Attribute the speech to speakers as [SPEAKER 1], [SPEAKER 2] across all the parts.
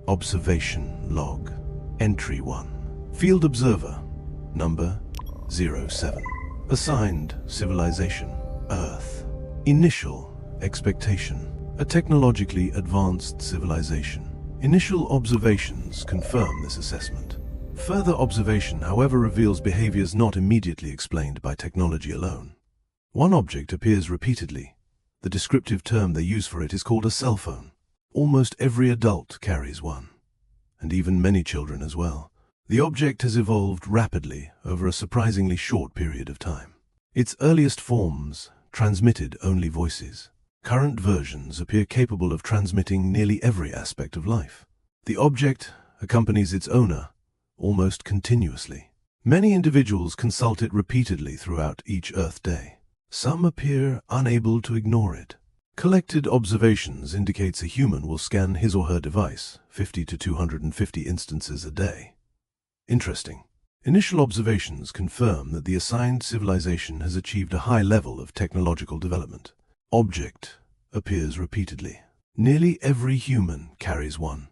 [SPEAKER 1] Observation Log. Entry 1. Field Observer. Number 07. Assigned Civilization Earth. Initial Expectation. A technologically advanced civilization. Initial observations confirm this assessment. Further observation, however, reveals behaviors not immediately explained by technology alone. One object appears repeatedly. The descriptive term they use for it is called a cell phone. Almost every adult carries one, and even many children as well. The object has evolved rapidly over a surprisingly short period of time. Its earliest forms transmitted only voices. Current versions appear capable of transmitting nearly every aspect of life. The object accompanies its owner almost continuously. Many individuals consult it repeatedly throughout each Earth day. Some appear unable to ignore it. Collected observations indicates a human will scan his or her device 50 to 250 instances a day. Interesting. Initial observations confirm that the assigned civilization has achieved a high level of technological development. Object appears repeatedly. Nearly every human carries one,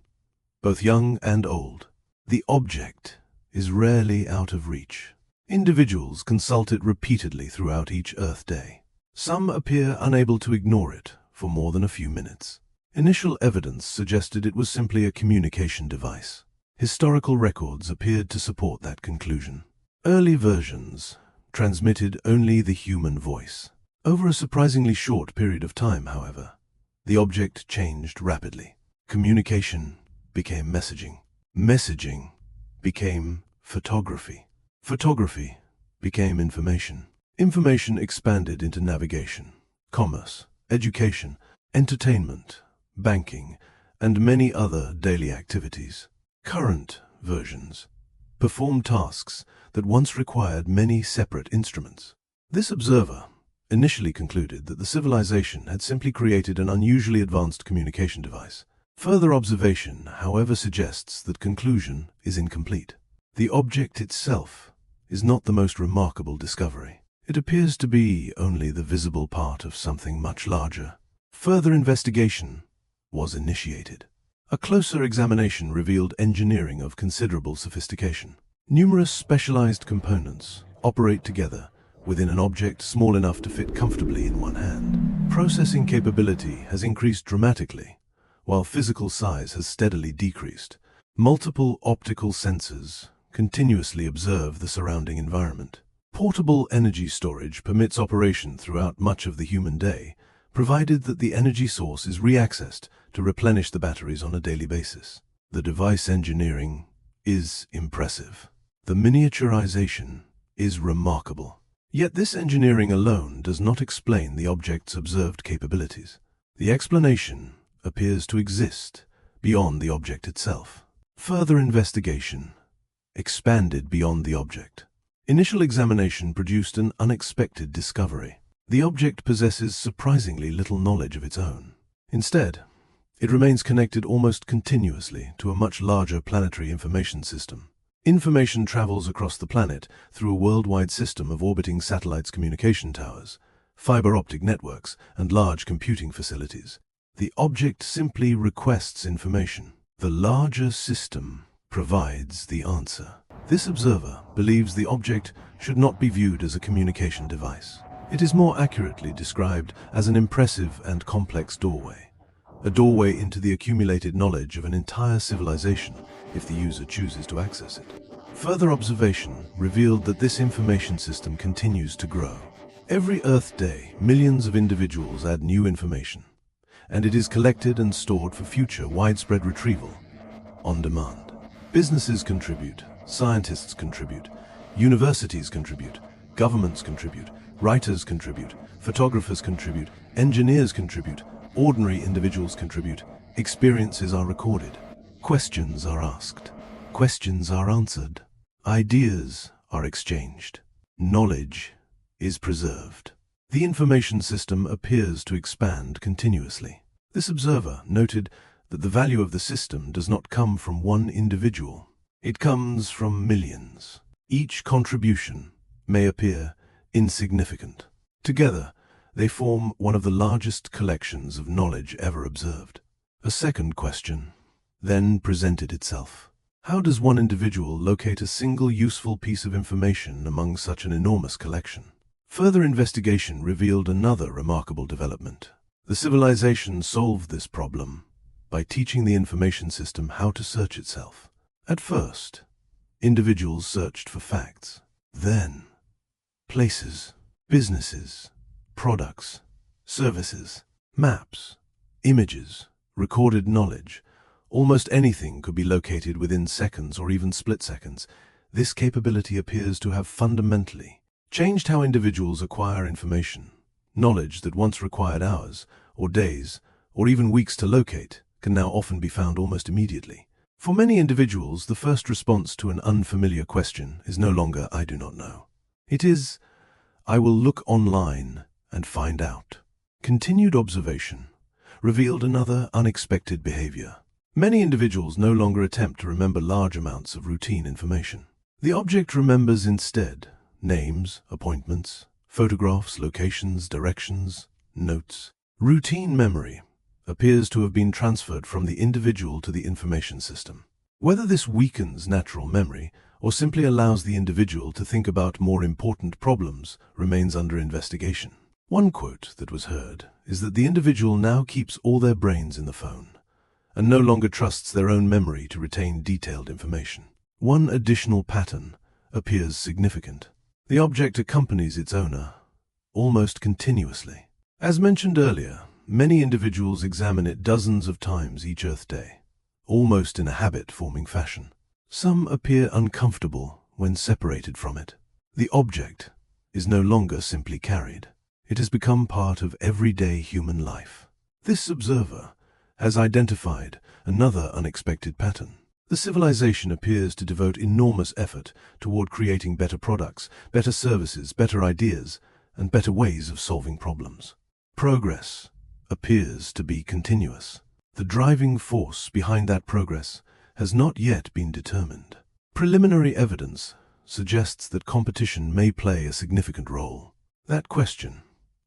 [SPEAKER 1] both young and old. The object is rarely out of reach. Individuals consult it repeatedly throughout each Earth day. Some appear unable to ignore it for more than a few minutes. Initial evidence suggested it was simply a communication device. Historical records appeared to support that conclusion. Early versions transmitted only the human voice. Over a surprisingly short period of time, however, the object changed rapidly. Communication became messaging. Messaging became photography. Photography became information. Information expanded into navigation, commerce, education, entertainment, banking, and many other daily activities. Current versions perform tasks that once required many separate instruments. This observer initially concluded that the civilization had simply created an unusually advanced communication device. Further observation, however, suggests that conclusion is incomplete. The object itself is not the most remarkable discovery. It appears to be only the visible part of something much larger. Further investigation was initiated. A closer examination revealed engineering of considerable sophistication. Numerous specialized components operate together within an object small enough to fit comfortably in one hand. Processing capability has increased dramatically, while physical size has steadily decreased. Multiple optical sensors continuously observe the surrounding environment. Portable energy storage permits operation throughout much of the human day, provided that the energy source is reaccessed to replenish the batteries on a daily basis. The device engineering is impressive. The miniaturization is remarkable. Yet this engineering alone does not explain the object's observed capabilities. The explanation appears to exist beyond the object itself. Further investigation expanded beyond the object. Initial examination produced an unexpected discovery. The object possesses surprisingly little knowledge of its own. Instead, it remains connected almost continuously to a much larger planetary information system. Information travels across the planet through a worldwide system of orbiting satellites, communication towers, fiber optic networks, and large computing facilities. The object simply requests information. The larger system provides the answer. This observer believes the object should not be viewed as a communication device. It is more accurately described as an impressive and complex doorway. A doorway into the accumulated knowledge of an entire civilization if the user chooses to access it. Further observation revealed that this information system continues to grow. Every Earth day, millions of individuals add new information, and it is collected and stored for future widespread retrieval on demand. Businesses contribute, scientists contribute, universities contribute, governments contribute, writers contribute, photographers contribute, engineers contribute, ordinary individuals contribute, experiences are recorded, questions are asked, questions are answered, ideas are exchanged, knowledge is preserved. The information system appears to expand continuously. This observer noted that the value of the system does not come from one individual. It comes from millions. Each contribution may appear insignificant. Together, they form one of the largest collections of knowledge ever observed. A second question then presented itself. How does one individual locate a single useful piece of information among such an enormous collection? Further investigation revealed another remarkable development. The civilization solved this problem by teaching the information system how to search itself. At first, individuals searched for facts. Then, places, businesses, products, services, maps, images, recorded knowledge. Almost anything could be located within seconds or even split seconds. This capability appears to have fundamentally changed how individuals acquire information. Knowledge that once required hours, or days, or even weeks to locate, can now often be found almost immediately. For many individuals, the first response to an unfamiliar question is no longer, "I do not know." It is, "I will look online and find out." Continued observation revealed another unexpected behavior. Many individuals no longer attempt to remember large amounts of routine information. The object remembers instead names, appointments, photographs, locations, directions, notes. Routine memory appears to have been transferred from the individual to the information system. Whether this weakens natural memory or simply allows the individual to think about more important problems remains under investigation. One quote that was heard is that the individual now keeps all their brains in the phone and no longer trusts their own memory to retain detailed information. One additional pattern appears significant. The object accompanies its owner almost continuously. As mentioned earlier, many individuals examine it dozens of times each Earth day, almost in a habit-forming fashion. Some appear uncomfortable when separated from it. The object is no longer simply carried. It has become part of everyday human life. This observer has identified another unexpected pattern. The civilization appears to devote enormous effort toward creating better products, better services, better ideas, and better ways of solving problems. Progress appears to be continuous. The driving force behind that progress has not yet been determined. Preliminary evidence suggests that competition may play a significant role. That question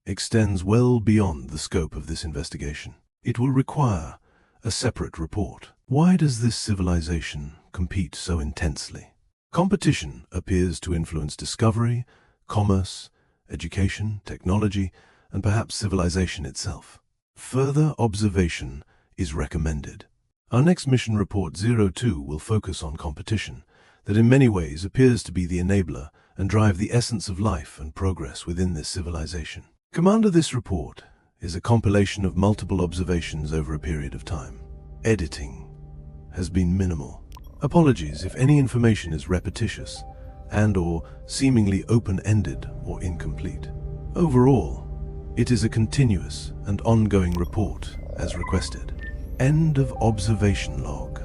[SPEAKER 1] extends well beyond the scope of this investigation. It will require a separate report. Why does this civilization compete so intensely? Competition appears to influence discovery, commerce, education, technology, and perhaps civilization itself. Further observation is recommended. Our next mission report 02 will focus on competition, that in many ways appears to be the enabler and drive the essence of life and progress within this civilization. Commander, this report is a compilation of multiple observations over a period of time. Editing has been minimal. Apologies if any information is repetitious and/or seemingly open-ended or incomplete. Overall, it is a continuous and ongoing report as requested. End of observation log.